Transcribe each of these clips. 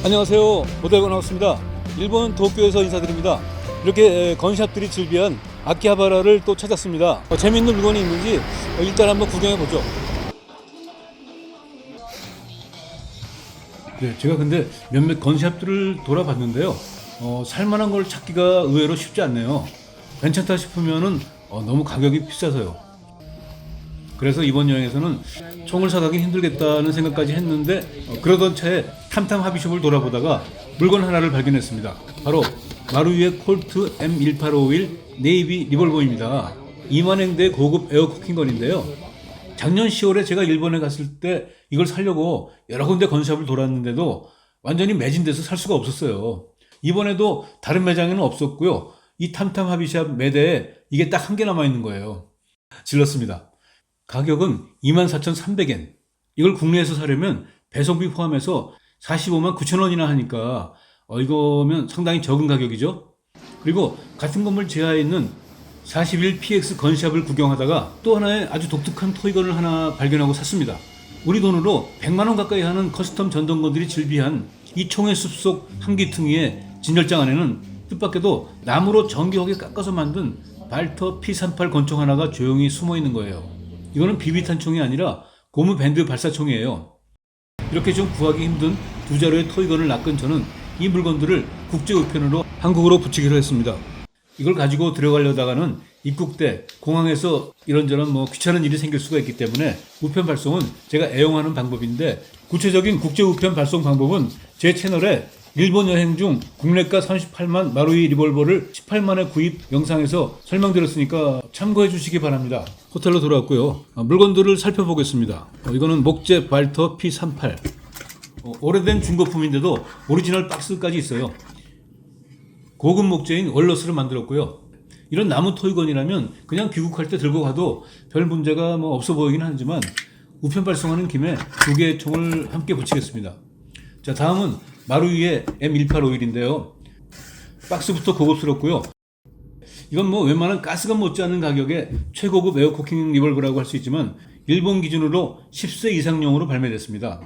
안녕하세요. 모델건 나왔습니다. 일본 도쿄에서 인사드립니다. 이렇게 건샵들이 즐비한 아키하바라를 또 찾았습니다. 재밌는 물건이 있는지 일단 한번 구경해 보죠. 네, 제가 근데 몇몇 건샵들을 돌아봤는데요. 살만한 걸 찾기가 의외로 쉽지 않네요. 괜찮다 싶으면은 너무 가격이 비싸서요. 그래서 이번 여행에서는 총을 사가긴 힘들겠다는 생각까지 했는데 그러던 차에 탐탐 하비숍을 돌아보다가 물건 하나를 발견했습니다. 바로 마루이의 콜트 M1851 네이비 리볼버입니다. 2만엔대 고급 에어 코킹건인데요. 작년 10월에 제가 일본에 갔을 때 이걸 사려고 여러 군데 건샵을 돌았는데도 완전히 매진돼서 살 수가 없었어요. 이번에도 다른 매장에는 없었고요. 이 탐탐 하비샵 매대에 이게 딱 한 개 남아있는 거예요. 질렀습니다. 가격은 24,300엔. 이걸 국내에서 사려면 배송비 포함해서 45만 9천 원이나 하니까 이거면 상당히 적은 가격이죠. 그리고 같은 건물 지하에 있는 41PX 건샵을 구경하다가 또 하나의 아주 독특한 토이건을 하나 발견하고 샀습니다. 우리 돈으로 100만 원 가까이 하는 커스텀 전동건들이 즐비한 이 총의 숲속 한기퉁이의 진열장 안에는 뜻밖에도 나무로 정교하게 깎아서 만든 발터 P38 권총 하나가 조용히 숨어 있는 거예요. 이거는 비비탄 총이 아니라 고무 밴드 발사총이에요. 이렇게 좀 구하기 힘든 두 자루의 토이건을 낚은 저는 이 물건들을 국제 우편으로 한국으로 붙이기로 했습니다. 이걸 가지고 들어가려다가는 입국대, 공항에서 이런저런 귀찮은 일이 생길 수가 있기 때문에 우편 발송은 제가 애용하는 방법인데, 구체적인 국제 우편 발송 방법은 제 채널에 일본 여행 중 국내가 38만 마루이 리볼버를 18만에 구입 영상에서 설명드렸으니까 참고해 주시기 바랍니다. 호텔로 돌아왔고요. 물건들을 살펴보겠습니다. 이거는 목재 발터 P38. 오래된 중고품인데도 오리지널 박스까지 있어요. 고급 목재인 월러스를 만들었고요. 이런 나무 토이건이라면 그냥 귀국할 때 들고 가도 별 문제가 없어 보이긴 하지만 우편 발송하는 김에 두 개의 총을 함께 붙이겠습니다. 자, 다음은 마루이의 M1851인데요. 박스부터 고급스럽고요. 이건 웬만한 가스건 못지않은 가격에 최고급 에어코킹 리볼버라고 할 수 있지만 일본 기준으로 10세 이상용으로 발매됐습니다.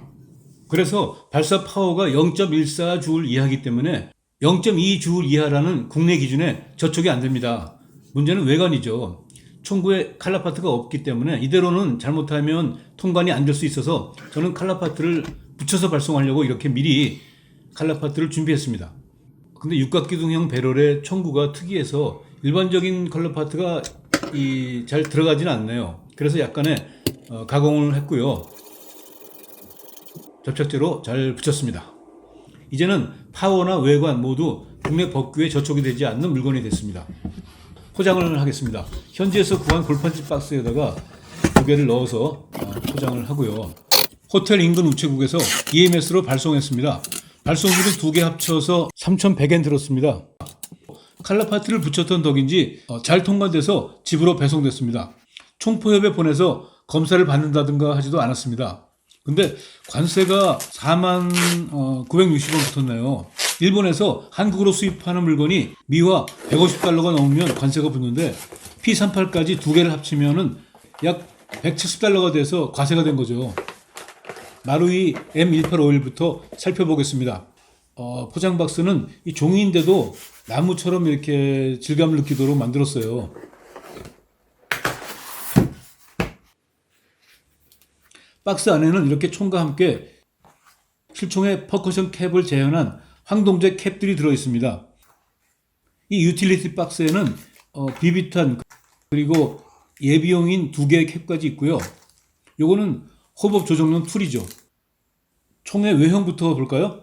그래서 발사 파워가 0.14주울 이하이기 때문에 0.2주울 이하라는 국내 기준에 저촉이 안 됩니다. 문제는 외관이죠. 총구에 칼라파트가 없기 때문에 이대로는 잘못하면 통관이 안 될 수 있어서 저는 칼라파트를 붙여서 발송하려고 이렇게 미리 칼라파트를 준비했습니다. 근데 육각기둥형 배럴의 총구가 특이해서 일반적인 칼라파트가 잘 들어가지는 않네요. 그래서 약간의 가공을 했고요. 접착제로 잘 붙였습니다. 이제는 파워나 외관 모두 국내 법규에 저촉이 되지 않는 물건이 됐습니다. 포장을 하겠습니다. 현지에서 구한 골판지 박스에다가 두 개를 넣어서 포장을 하고요. 호텔 인근 우체국에서 EMS로 발송했습니다. 발송비는 두 개 합쳐서 3,100엔 들었습니다. 칼라파트를 붙였던 덕인지 잘 통관돼서 집으로 배송됐습니다. 총포협에 보내서 검사를 받는다든가 하지도 않았습니다. 근데 관세가 4만 960원 붙었네요. 일본에서 한국으로 수입하는 물건이 미화 150달러가 넘으면 관세가 붙는데 P38까지 두 개를 합치면은 약 170달러가 돼서 과세가 된 거죠. 마루이 M1851부터 살펴보겠습니다. 포장 박스는 이 종이인데도 나무처럼 이렇게 질감을 느끼도록 만들었어요. 박스 안에는 이렇게 총과 함께 실총의 퍼커션 캡을 재현한 황동제 캡들이 들어있습니다. 이 유틸리티 박스에는 비비탄 그리고 예비용인 두 개의 캡까지 있고요. 요거는 호법 조정용 툴이죠. 총의 외형부터 볼까요?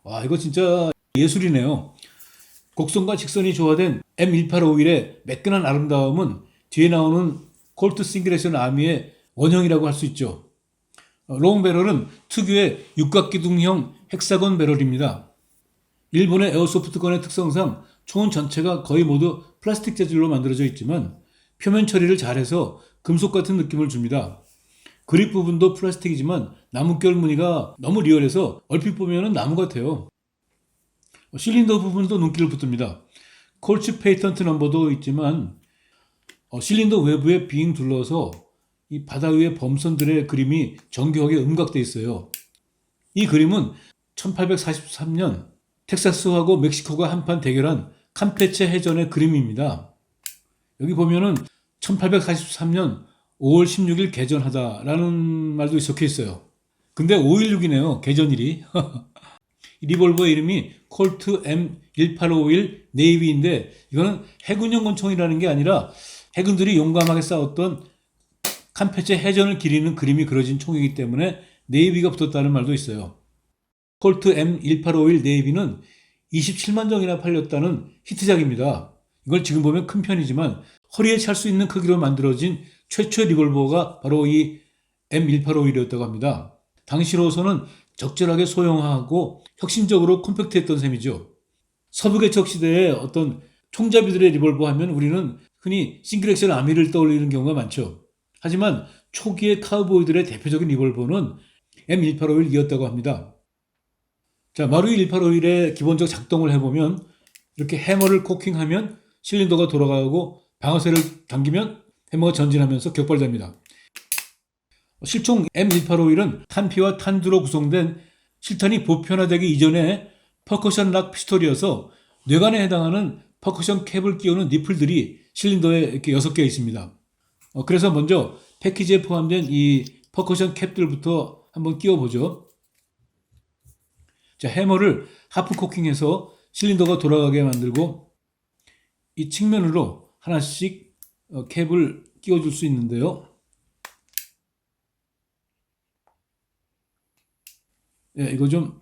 와, 이거 진짜 예술이네요. 곡선과 직선이 조화된 M1851의 매끈한 아름다움은 뒤에 나오는 콜트 싱글레이션 아미의 원형이라고 할 수 있죠. 롱 배럴은 특유의 육각기둥형 헥사건 배럴입니다. 일본의 에어소프트건의 특성상 총은 전체가 거의 모두 플라스틱 재질로 만들어져 있지만 표면 처리를 잘해서 금속 같은 느낌을 줍니다. 그립 부분도 플라스틱이지만 나뭇결 무늬가 너무 리얼해서 얼핏 보면 나무 같아요. 실린더 부분도 눈길을 붙듭니다. 콜츠 페이턴트 넘버도 있지만 실린더 외부에 빙 둘러서 이 바다 위의 범선들의 그림이 정교하게 음각되어 있어요. 이 그림은 1843년 텍사스하고 멕시코가 한판 대결한 campeche 해전의 그림입니다. 여기 보면은 1843년 5월 16일 개전하다라는 말도 적혀 있어요. 근데 5.16이네요. 개전일이. 이 리볼버 이름이 콜트 M1851 네이비인데 이거는 해군용 권총이라는 게 아니라 해군들이 용감하게 싸웠던 campeche 해전을 기리는 그림이 그려진 총이기 때문에 네이비가 붙었다는 말도 있어요. 콜트 M1851 네이비는 27만 정이나 팔렸다는 히트작입니다. 이걸 지금 보면 큰 편이지만 허리에 찰 수 있는 크기로 만들어진 최초의 리볼버가 바로 이 M1851이었다고 합니다. 당시로서는 적절하게 소형화하고 혁신적으로 컴팩트했던 셈이죠. 서부 개척 시대의 어떤 총잡이들의 리볼버 하면 우리는 흔히 싱글액션 아미를 떠올리는 경우가 많죠. 하지만 초기의 카우보이들의 대표적인 리볼버는 M1851이었다고 합니다. 자, 마루이 1851의 기본적 작동을 해보면 이렇게 해머를 코킹하면 실린더가 돌아가고 방아쇠를 당기면 해머가 전진하면서 격발됩니다. 실총 M1851은 탄피와 탄두로 구성된 실탄이 보편화되기 이전에 퍼커션 락 피스톨이어서 뇌관에 해당하는 퍼커션 캡을 끼우는 니플들이 실린더에 이렇게 6개 있습니다. 그래서 먼저 패키지에 포함된 이 퍼커션 캡들부터 한번 끼워보죠. 자, 해머를 하프 코킹해서 실린더가 돌아가게 만들고 이 측면으로 하나씩 캡을 끼워줄 수 있는데요. 예, 이거 좀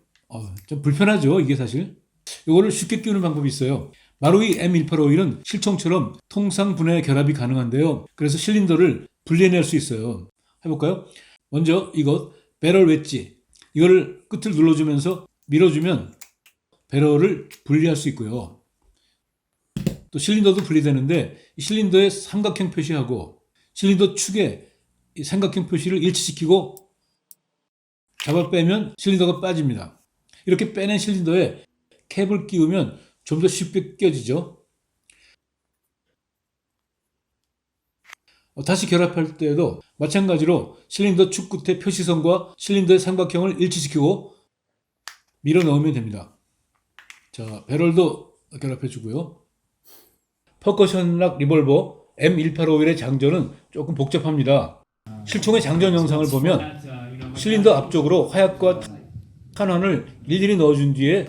불편하죠, 이게 사실. 이거를 쉽게 끼우는 방법이 있어요. 마루이 M1851은 실총처럼 통상 분해 결합이 가능한데요. 그래서 실린더를 분리해낼 수 있어요. 해볼까요? 먼저 이것, 배럴 웨지. 이거를 끝을 눌러주면서 밀어주면 배럴을 분리할 수 있고요. 또 실린더도 분리되는데 이 실린더의 삼각형 표시하고 실린더 축에 이 삼각형 표시를 일치시키고 잡아 빼면 실린더가 빠집니다. 이렇게 빼낸 실린더에 캡을 끼우면 좀 더 쉽게 껴지죠. 다시 결합할 때에도 마찬가지로 실린더 축 끝에 표시선과 실린더의 삼각형을 일치시키고 밀어 넣으면 됩니다. 자, 배럴도 결합해 주고요. 퍼커션락 리볼버 M1851의 장전은 조금 복잡합니다. 실총의 장전 영상을 보면 실린더 앞쪽으로 화약과 탄환을 일일이 넣어준 뒤에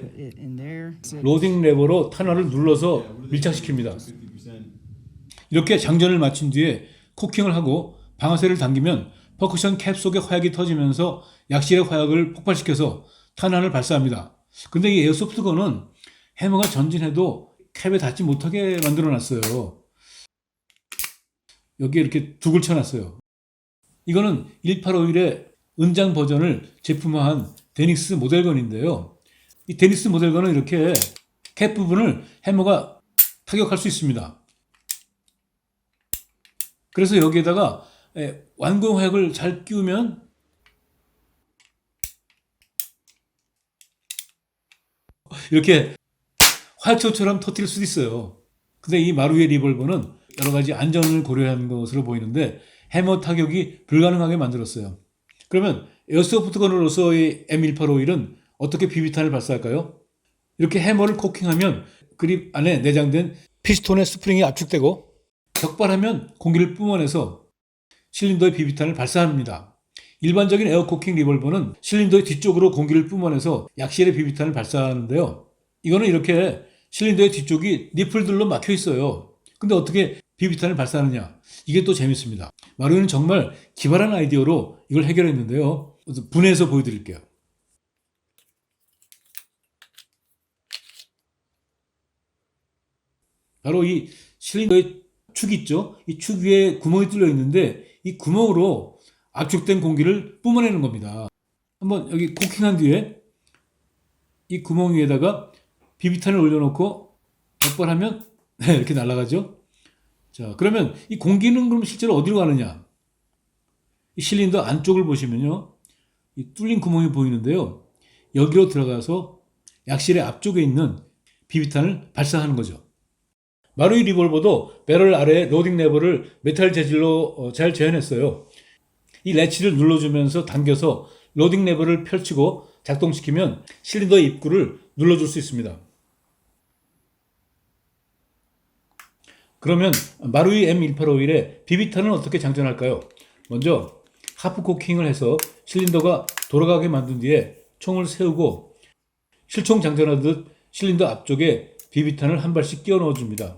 로딩 레버로 탄환을 눌러서 밀착시킵니다. 이렇게 장전을 마친 뒤에 코킹을 하고 방아쇠를 당기면 퍼커션 캡 속에 화약이 터지면서 약실의 화약을 폭발시켜서 탄환을 발사합니다. 근데 이 에어소프트건은 해머가 전진해도 캡에 닿지 못하게 만들어놨어요. 여기에 이렇게 둑을 쳐놨어요. 이거는 1851의 은장 버전을 제품화한 데닉스 모델건인데요. 이 데닉스 모델건은 이렇게 캡 부분을 해머가 타격할 수 있습니다. 그래서 여기에다가 완공 화약을 잘 끼우면 이렇게 화약처럼 터뜨릴 수도 있어요. 근데 이 마루의 리볼버는 여러 가지 안전을 고려한 것으로 보이는데 해머 타격이 불가능하게 만들었어요. 그러면 에어소프트건으로서의 M1851은 어떻게 비비탄을 발사할까요? 이렇게 해머를 코킹하면 그립 안에 내장된 피스톤의 스프링이 압축되고 격발하면 공기를 뿜어내서 실린더의 비비탄을 발사합니다. 일반적인 에어코킹 리볼버는 실린더의 뒤쪽으로 공기를 뿜어내서 약실의 비비탄을 발사하는데요. 이거는 이렇게 실린더의 뒤쪽이 니플들로 막혀 있어요. 근데 어떻게 비비탄을 발사하느냐? 이게 또 재밌습니다. 마루이는 정말 기발한 아이디어로 이걸 해결했는데요. 분해해서 보여드릴게요. 바로 이 실린더의 축 있죠? 이 축 위에 구멍이 뚫려 있는데 이 구멍으로 압축된 공기를 뿜어내는 겁니다. 한번 여기 코킹한 뒤에 이 구멍 위에다가 비비탄을 올려놓고 격발하면 이렇게 날아가죠. 자, 그러면 이 공기는 그럼 실제로 어디로 가느냐? 이 실린더 안쪽을 보시면요, 이 뚫린 구멍이 보이는데요. 여기로 들어가서 약실의 앞쪽에 있는 비비탄을 발사하는 거죠. 마루이 리볼버도 배럴 아래에 로딩 레버를 메탈 재질로 잘 재현했어요. 이 레치를 눌러주면서 당겨서 로딩 레버를 펼치고 작동시키면 실린더의 입구를 눌러줄 수 있습니다. 그러면 마루이 M1851의 비비탄은 어떻게 장전할까요? 먼저 하프 코킹을 해서 실린더가 돌아가게 만든 뒤에 총을 세우고 실총 장전하듯 실린더 앞쪽에 비비탄을 한 발씩 끼워 넣어줍니다.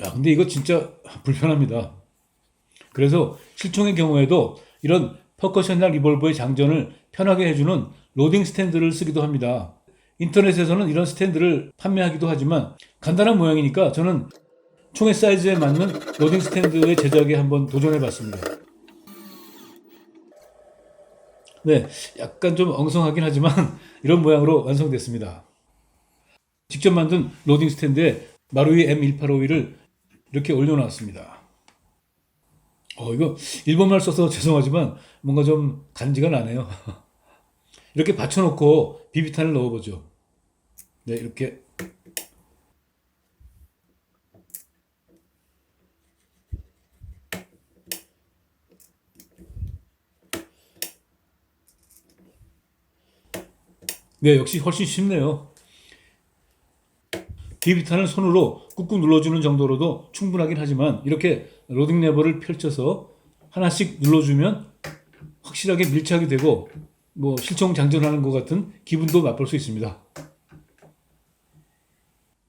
야, 근데 이거 진짜 불편합니다. 그래서 실총의 경우에도 이런 퍼커션이나 리볼버의 장전을 편하게 해주는 로딩 스탠드를 쓰기도 합니다. 인터넷에서는 이런 스탠드를 판매하기도 하지만 간단한 모양이니까 저는 총의 사이즈에 맞는 로딩 스탠드의 제작에 한번 도전해봤습니다. 네, 약간 좀 엉성하긴 하지만 이런 모양으로 완성됐습니다. 직접 만든 로딩 스탠드에 마루이 M1851을 이렇게 올려놨습니다. 이거 일본말 써서 죄송하지만 뭔가 좀 간지가 나네요. 이렇게 받쳐놓고 비비탄을 넣어보죠. 네, 이렇게. 네, 역시 훨씬 쉽네요. 비비탄을 손으로 꾹꾹 눌러주는 정도로도 충분하긴 하지만 이렇게 로딩 레버를 펼쳐서 하나씩 눌러주면 확실하게 밀착이 되고 뭐 실총 장전하는 것 같은 기분도 맛볼 수 있습니다.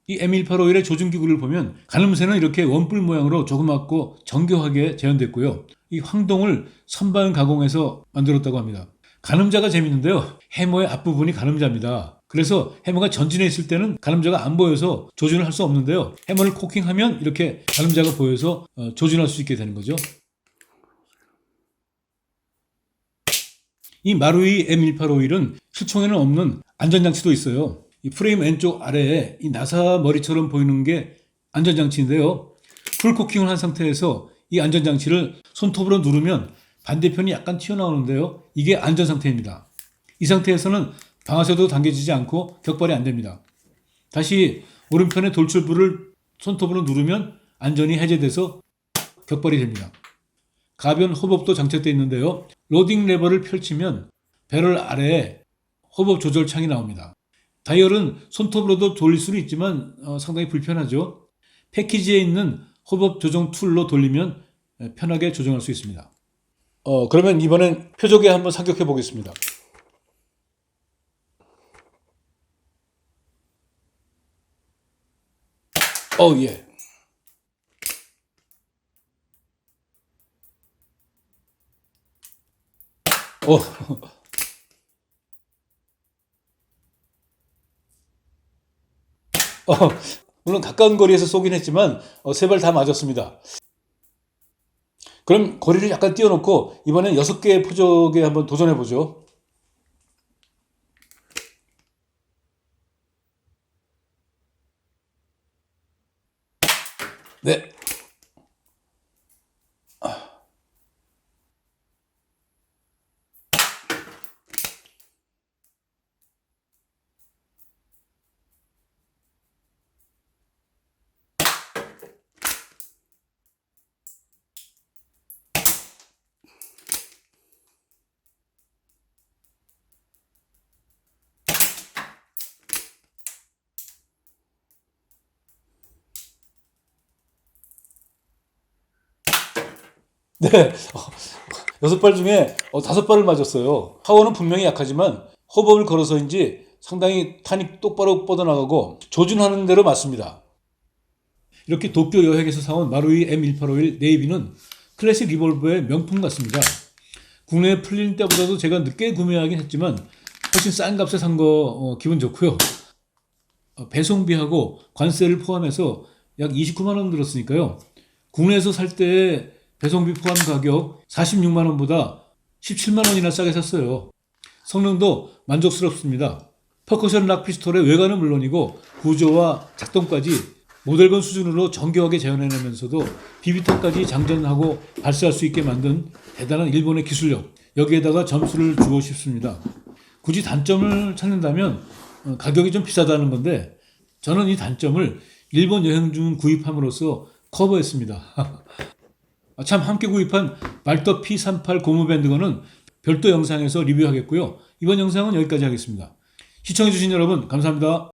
이 M1851의 조준기구를 보면 가늠쇠는 이렇게 원뿔 모양으로 조그맣고 정교하게 재현됐고요. 이 황동을 선반 가공해서 만들었다고 합니다. 가늠자가 재밌는데요. 해머의 앞부분이 가늠자입니다. 그래서 해머가 전진해 있을 때는 가늠자가 안 보여서 조준을 할 수 없는데요. 해머를 코킹하면 이렇게 가늠자가 보여서 조준할 수 있게 되는 거죠. 이 마루이 M1851은 실총에는 없는 안전장치도 있어요. 이 프레임 왼쪽 아래에 이 나사 머리처럼 보이는 게 안전장치인데요. 풀 코킹을 한 상태에서 이 안전장치를 손톱으로 누르면 반대편이 약간 튀어나오는데요. 이게 안전상태입니다. 이 상태에서는 방아쇠도 당겨지지 않고 격발이 안 됩니다. 다시 오른편의 돌출부를 손톱으로 누르면 안전이 해제돼서 격발이 됩니다. 가변 호법도 장착되어 있는데요. 로딩 레버를 펼치면 배럴 아래에 호법 조절 창이 나옵니다. 다이얼은 손톱으로도 돌릴 수는 있지만 상당히 불편하죠. 패키지에 있는 호법 조정 툴로 돌리면 편하게 조정할 수 있습니다. 그러면 이번엔 표적에 한번 사격해 보겠습니다. 예. 어, 물론 가까운 거리에서 쏘긴 했지만 세 발 다 맞았습니다. 그럼 거리를 약간 띄워놓고 이번엔 6개의 표적에 한번 도전해 보죠. 네. 네. 6발 중에 5발을 맞았어요. 파워는 분명히 약하지만 호법을 걸어서인지 상당히 탄이 똑바로 뻗어나가고 조준하는 대로 맞습니다. 이렇게 도쿄 여행에서 사온 마루이 M1851 네이비는 클래식 리볼버의 명품 같습니다. 국내에 풀린 때보다도 제가 늦게 구매하긴 했지만 훨씬 싼 값에 산 거 기분 좋고요. 배송비하고 관세를 포함해서 약 29만 원 들었으니까요. 국내에서 살 때 배송비 포함 가격 46만 원보다 17만 원이나 싸게 샀어요. 성능도 만족스럽습니다. 퍼커션 락 피스톨의 외관은 물론이고 구조와 작동까지 모델건 수준으로 정교하게 재현해내면서도 비비탄까지 장전하고 발사할 수 있게 만든 대단한 일본의 기술력, 여기에다가 점수를 주고 싶습니다. 굳이 단점을 찾는다면 가격이 좀 비싸다는 건데 저는 이 단점을 일본 여행 중 구입함으로써 커버했습니다. 참 함께 구입한 말더 P38 고무밴드건은 별도 영상에서 리뷰하겠고요. 이번 영상은 여기까지 하겠습니다. 시청해주신 여러분 감사합니다.